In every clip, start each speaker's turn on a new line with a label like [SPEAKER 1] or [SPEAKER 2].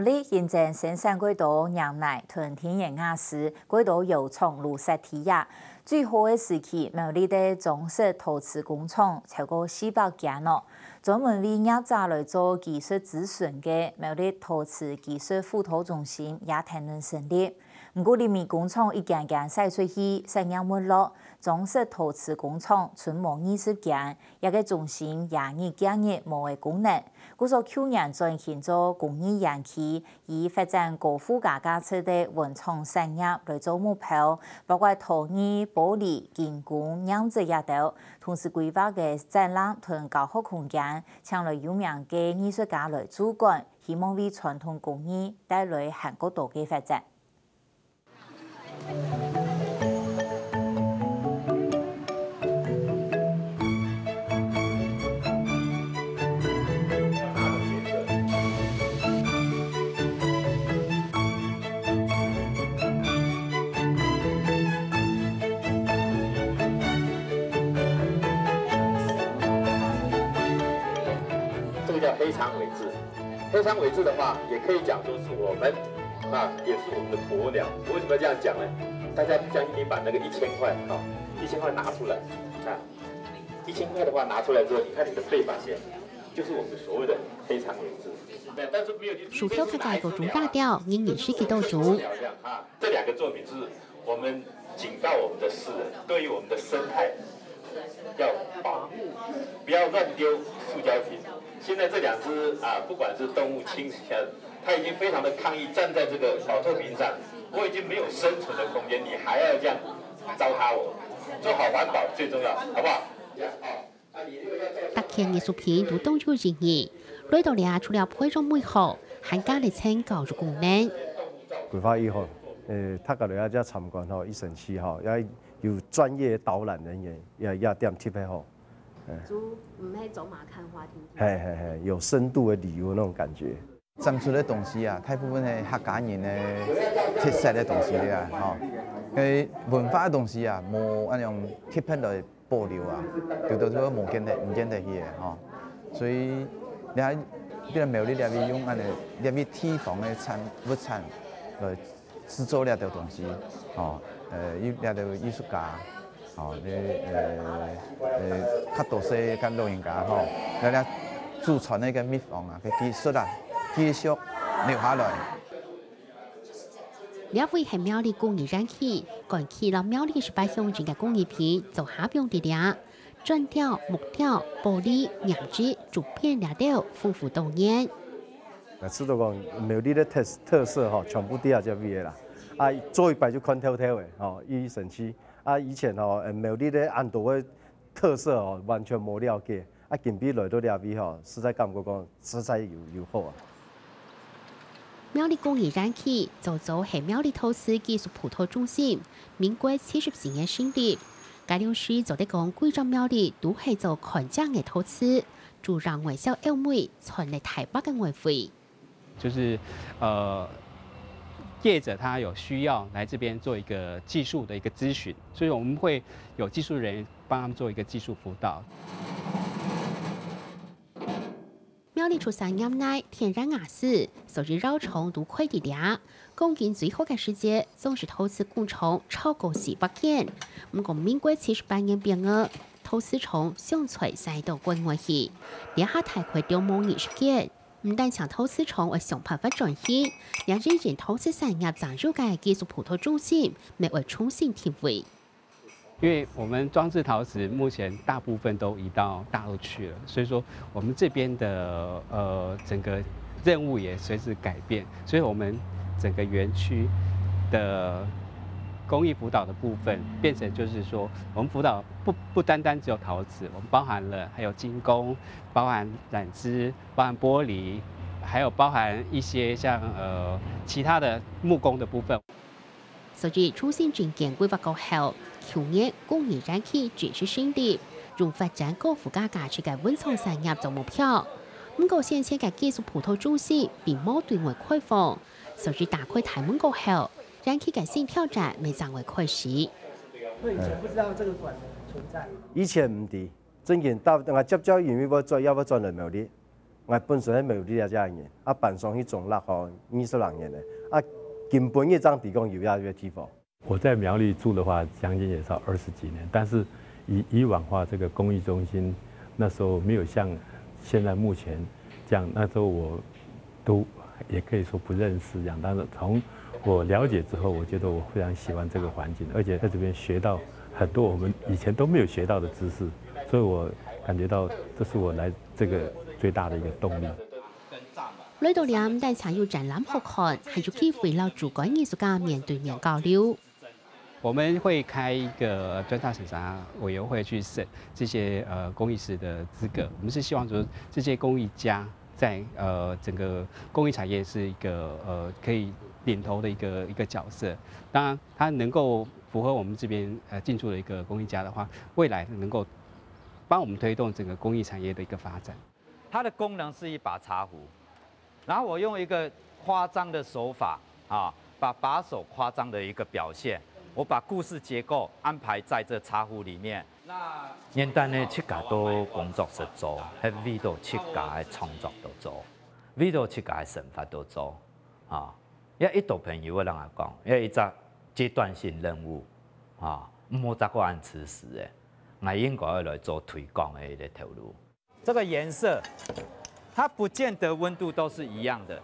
[SPEAKER 1] 里现正生产几多羊奶同天然瓦斯，几多油厂如实体呀。最好的时期，苗栗的中式陶瓷工厂超过400间咯。专门为业者来做技术咨询的苗栗陶瓷技术辅导中心也停能成立。不过，里面工厂一间间晒出去，产业没落。中式陶瓷工厂存没20间，一个中心22日无的功能。故说去年转型做工业园区，以发展高附加价值的文创产业来做目标，包括陶艺、玻璃、金工、酿制也都。同时规划的展览同教学空间，请来有名的艺术家来主管，希望为传统工艺带来韩国多的发展。
[SPEAKER 2] 这个叫黑长尾雉，黑长尾雉的话，也可以讲说是我们也是我们的鸵鸟。为什么这样讲呢？大家不相信，你把那个1000块，1000块拿出来，1000块的话拿出来之后，你看你的背板线，就是我们所谓的黑长尾雉。但是没有
[SPEAKER 3] 薯条客家各种大调，仍然是几多种。
[SPEAKER 2] 这2个作品是我们警告我们的世人，对于我们的生态要保护，不要乱丢塑胶瓶。现在这2只不管是动物亲，它已经非常的抗议，站在这个保特瓶上，我已经没有生存的空间，你还要这样糟蹋我，做好环保最重要，好不好？
[SPEAKER 3] 特件艺术品都当有意义，来到了除了配装美好，还加了层教育功能。
[SPEAKER 4] 规划以后，他个来遮参观一城市也有专业导览人员也点贴配好。
[SPEAKER 3] 就唔系走马看花庭。
[SPEAKER 4] 嘿，有深度的旅游那种感觉。
[SPEAKER 5] 展出的东西大部分係客家人的特色的東西嚟文化的東西冇那種特別來保留就到咗唔見得去所以你喺邊苗栗入邊用入邊地方的物產來製作呢啲東西呢啲藝術家較多些嘅老人家呢祖傳的個秘方嘅技術繼續留下來。
[SPEAKER 3] 兩位係苗栗工藝展區，趕起了苗栗18鄉鎮嘅工藝品就下邊啲咧，磚條、木條、玻璃、釀製、竹片兩道豐富多樣。
[SPEAKER 4] 知道講苗栗的特色全部底下就邊啦，做一擺就看透透的伊城區以前苗栗的安多的特色完全冇了解，近比來到了邊實在感覺講實在有好
[SPEAKER 3] 苗栗工藝展區早係苗栗陶瓷技術普陀中心，民國70年成立。該兩時就得講貴州苗栗都係做看家嘅陶瓷，就讓外銷歐美傳嚟台北嘅外匯。
[SPEAKER 6] 就是業者他有需要來這邊做一個技術的一個諮詢，所以我們會有技術人員幫他們做一個技術輔導。
[SPEAKER 3] 苗栗出產業內天然瓦斯，所以繞蟲都快啲啲。公斤最後嘅時節，總是陶瓷工廠超過400件。不過民國78年變惡，陶瓷廠想隨曬到國外去，連下大概掉冇20件。唔但想陶瓷廠為想辦法轉型，連日前陶瓷產業長入嘅技術普陀中心，未為重新定位。
[SPEAKER 6] 因為我們裝置陶瓷目前大部分都移到大陸去了，所以說我們這邊的整個任務也隨之改變，所以我們整個園區的工藝輔導的部分變成就是說，我們輔導不單單只有陶瓷，我們包含了還有金工，包含染織，包含玻璃，還有包含一些像其他的木工的部分。
[SPEAKER 3] 所以重新整建規劃過後，去年工藝展區正式成立，用發展高附加價值嘅文創產業做目標。不過現在嘅技術普陀中心並冇對外開放，所以打開台門過後，展區嘅新挑戰未暫為開始。
[SPEAKER 7] 所以以前不知道這個館存在。
[SPEAKER 4] 以前唔知，真嘅到接因為要轉來苗栗，我本身喺苗栗啊遮人，啊办上去种落吼20人年的，啊根本一张提供有压越提否。
[SPEAKER 8] 我在苗栗住的话，将近也是20几年，但是以往话这个公益中心那时候没有像现在目前这样，那时候我都也可以说不认识这样，但是从我了解之后，我觉得我非常喜欢这个环境，而且在这边学到很多我们以前都没有学到的知识，所以我感觉到这是我来这个最大的一个动力。
[SPEAKER 3] 来到两但常有展览好看，还有机会让主管艺术家面对面交流。
[SPEAKER 6] 我们会开一个专大审查委员会去审这些公益师的资格。我们是希望说这些公益家在整个公益产业是一个可以领头的一个角色。当然，他能够符合我们这边进驻的一个公益家的话，未来能够帮我们推动整个公益产业的一个发展。
[SPEAKER 9] 它的功能是一把茶壶，然后我用一个夸张的手法啊，把手夸张的一个表现。我把故事结构安排在这茶壶里面。那简单的7家都工作室做，喺味道7家的创作都做，味道7家的神法都做。啊，一道朋友我让他讲，一个阶段性任务啊，唔好再过按此时的，我应该要来做推广的一个投入。这个颜色，它不见得温度都是一样的。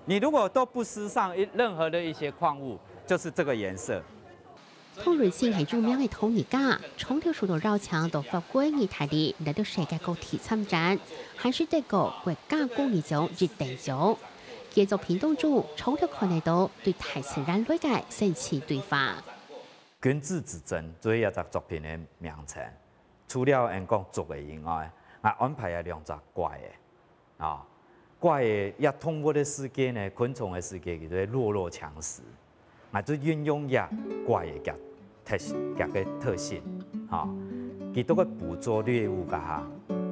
[SPEAKER 9] 你如果都不施上任何的一些矿物，就是这个颜色。
[SPEAKER 3] 通润性係著名嘅土耳家，從條數到繞牆到法國意大利嚟到世界各地參展，還是得個國家公益獎熱定獎。嘅作品當中，從條看得到對大自然類嘅神奇對話。
[SPEAKER 9] 君子之爭做一隻作品嘅名稱，除了人講俗嘅以外，我安排了2隻怪嘅，啊，怪嘅也動物嘅世界呢，昆蟲嘅世界叫做弱肉強食。我就運用也怪嘅特性，嚇，佢都去捕捉獵物㗎嚇。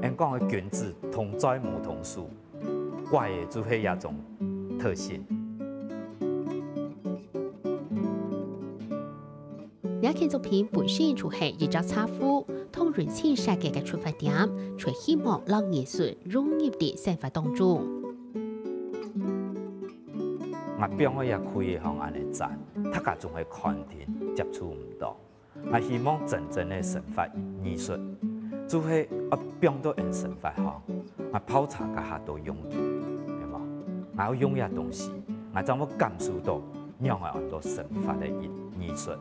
[SPEAKER 9] 人講嘅君子同栽無同樹，怪嘅就係一種特性。
[SPEAKER 3] 呢件作品本身就係一隻茶壺，同人性世界嘅出發點，卻希望讓藝術融入啲生活當中。
[SPEAKER 9] 我邊個也可以向安尼展，大家仲係看見接觸唔到。我希望真正嘅神法藝術，就係邊度人神法行，我泡茶家下都用嘅，係嘛？我要用嘅東西，我怎麼感受到讓我很多神法嘅藝術。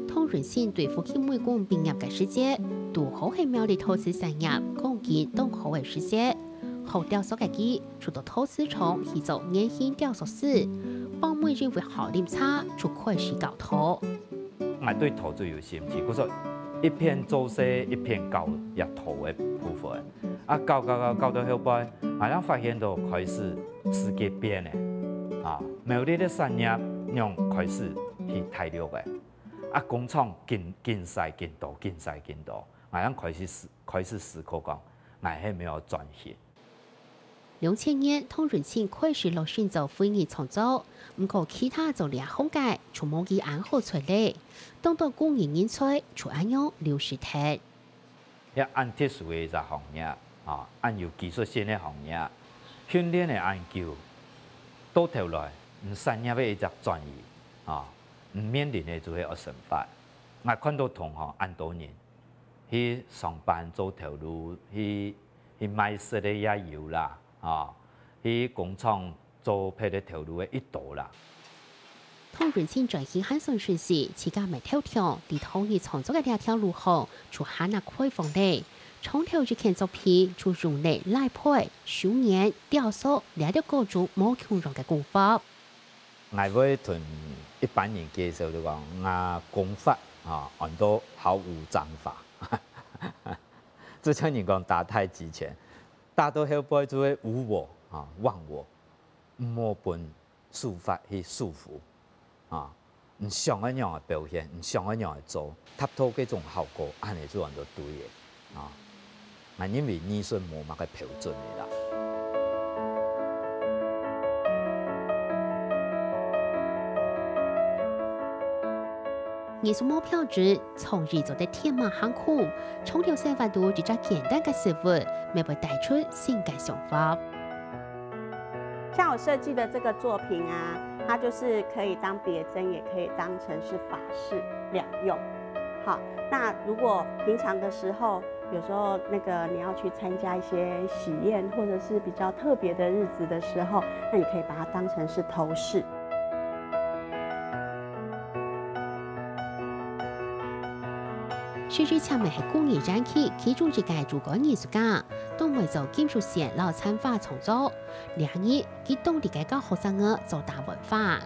[SPEAKER 3] 通潤線對付起每個畢業嘅世界。杜好係苗栗陶瓷產業貢獻東好嘅世界，好雕塑嘅機，除到陶瓷廠去做年輕雕塑師，幫每人為好飲茶，就開始搞陶。
[SPEAKER 9] 我對陶最有興趣，我說一片做細，一片搞入陶嘅部分，搞到後擺，我哋發現到開始世界變嘅，苗栗嘅產業讓開始去大陸嘅，工廠競賽競多。我開始思考講，我係咪要轉型
[SPEAKER 3] ？2000年，通潤線開始落選擇非遺創作，唔過其他就連空界，從冇佢安好出嚟，當到工業人才，就按樣流失掉。
[SPEAKER 9] 一按特殊嘅一個行業，按有技術性嘅行業，訓練嘅研究，到頭來唔產業嘅一個轉移，唔面臨嘅就係惡神法。我看到同學按多年。去上班做頭路，去賣色的也有啦，去工廠做批的頭路的一多啦。
[SPEAKER 3] 通潤線轉型很順時時，自家咪挑挑，啲同意創作嘅兩條路後，就喊那開放咧。從頭一件作品就用嚟拉配、手研、雕塑，兩條各種冇強弱嘅功法。
[SPEAKER 9] 我會同一般人介紹就講，我功法很多好無章法。就像你講打太極拳，打到後背就會無我忘我，唔好本術法去束縛唔想一樣嘅表現，唔想一樣嘅做，達到嗰種效果，安尼做人都對嘅我認為藝術冇乜嘅標準嘅啦。
[SPEAKER 3] 艺术目标是从日做的天马行空，从条生活度一只简单的事物，未会带出新的想法。
[SPEAKER 10] 像我设计的这个作品啊，它就是可以当别针，也可以当成是法式两用。好，那如果平常的时候，有时候你要去参加一些喜宴，或者是比较特别的日子的时候，那你可以把它当成是头饰。
[SPEAKER 3] 设计前面系工艺展期，其中一个主管艺术家，都会做金属线老参法创作。两日，佢当地嘅教学生儿做大文化。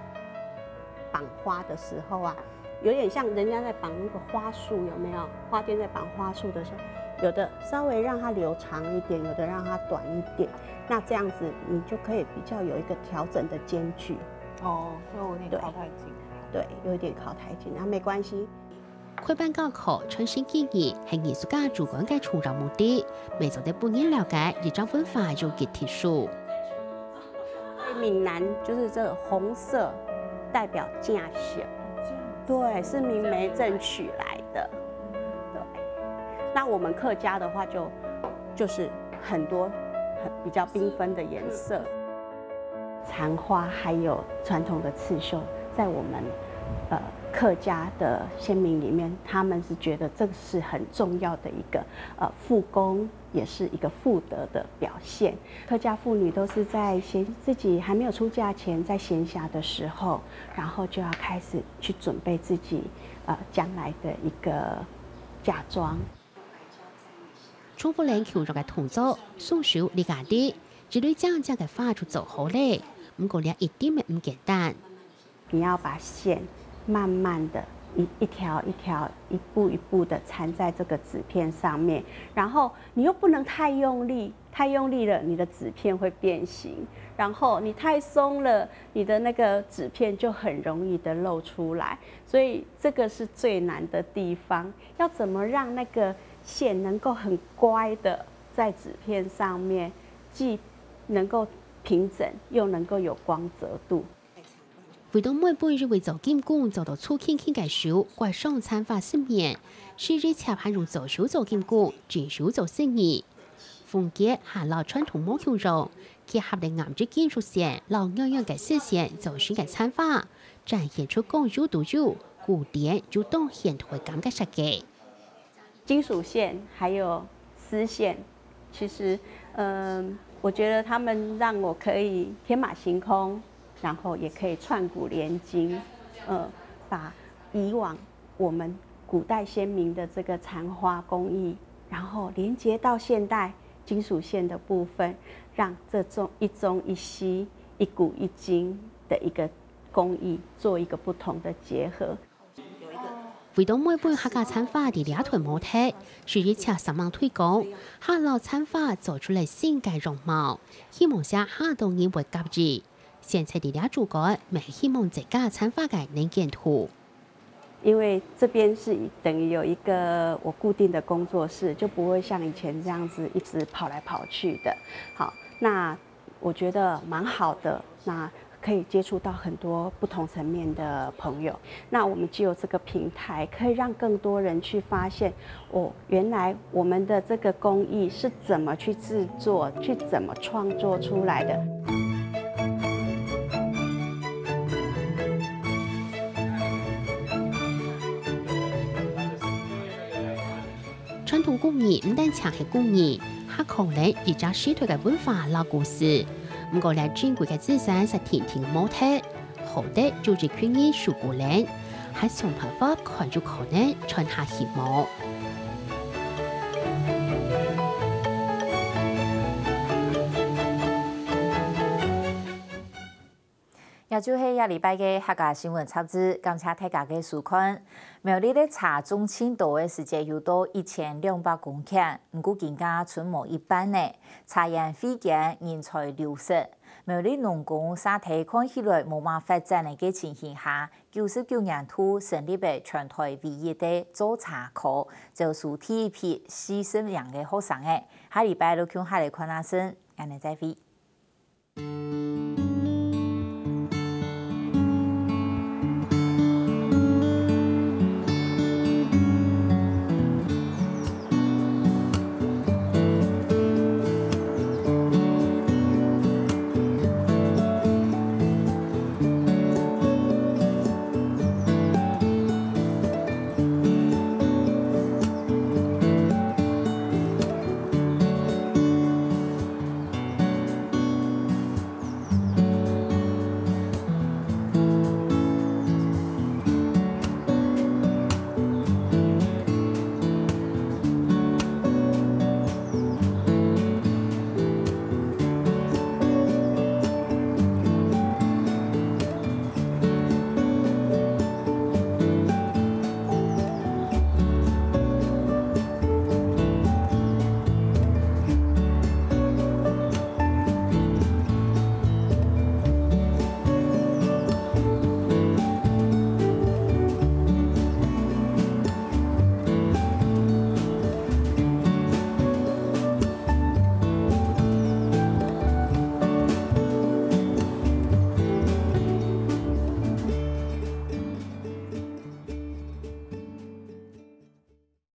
[SPEAKER 10] 绑花的时候啊，有点像人家在绑那个花束，有没有？花店在绑花束的时候，有的稍微让它留长一点，有的让它短一点。那这样子，你就可以比较有一个调整的间距。
[SPEAKER 11] 哦，所以我有点靠太近。
[SPEAKER 10] 对，有一点靠太近，那没关系。
[SPEAKER 3] 开办教课创新建议系艺术家主管嘅创造目的，未做得本人了解日照文化有嘅特殊。
[SPEAKER 10] 闽南就是这个红色代表家乡，对，是明梅镇取来的。对，那我们客家的话就是很多比较缤纷的颜色，蚕花还有传统的刺绣，在我们客家的先民里面，他们是觉得这是很重要的一个复工，也是一个妇德的表现。客家妇女都是在自己还没有出嫁前，在闲暇的时候，然后就要开始去准备自己将来的一个嫁妆。
[SPEAKER 3] 中国人求着嘅动作，松手理解啲，一类这样嘅花就做好咧。不过咧一点也唔简单。
[SPEAKER 10] 你要把线慢慢的一条一条、一步一步的缠在这个纸片上面，然后你又不能太用力，太用力了，你的纸片会变形；然后你太松了，你的那个纸片就很容易的露出来。所以这个是最难的地方，要怎么让那个线能够很乖的在纸片上面，既能够平整，又能够有光泽度。
[SPEAKER 3] 为到每本日为做金工做到粗轻轻嘅手，怪上参法市面，是日恰盘用做手做金工，转手做生意。风格下老传统模形肉，结合嚟岩质金属线，老样样嘅丝线做成嘅参法，展现出工艺独有、古典又当现代感嘅设计。
[SPEAKER 10] 金属线还有丝线，其实我觉得他们让我可以天马行空。然后也可以串古联今，把以往我们古代先民的这个蚕花工艺，然后连接到现代金属线的部分，让这种一中一西、一古一今的一个工艺做一个不同的结合。
[SPEAKER 3] 为到每本客家餐法的两团模特，是一切上网推广，下老餐法做出来新嘅容貌，希望下下到人会夹住。现在的俩主管没希望这个参法嘅能见图，
[SPEAKER 10] 因为这边是等于有一个我固定的工作室，就不会像以前这样子一直跑来跑去的。好，那我觉得蛮好的，那可以接触到很多不同层面的朋友。那我们就有这个平台，可以让更多人去发现，原来我们的这个工艺是怎么去制作，去怎么创作出来的。
[SPEAKER 3] 传统工艺唔单强系工艺，还可能而家史代嘅文化老故事。不过咧，珍贵嘅资产是天天模特，好的就是权益数过人，还想办法看住可能传下希望。
[SPEAKER 1] 也就是下礼拜嘅客家新闻插枝，感谢大家嘅收看。苗栗咧茶中青岛嘅世界有到1200公顷，唔过更加存冇一半呢。茶园废建，人才流失。苗栗农工沙体看起来冇乜发展嘅情形下，99年初成立嘅全台唯一嘅做茶科，就属第一批40名嘅学生嘅。下礼拜六向下嚟看下先，我哋再會。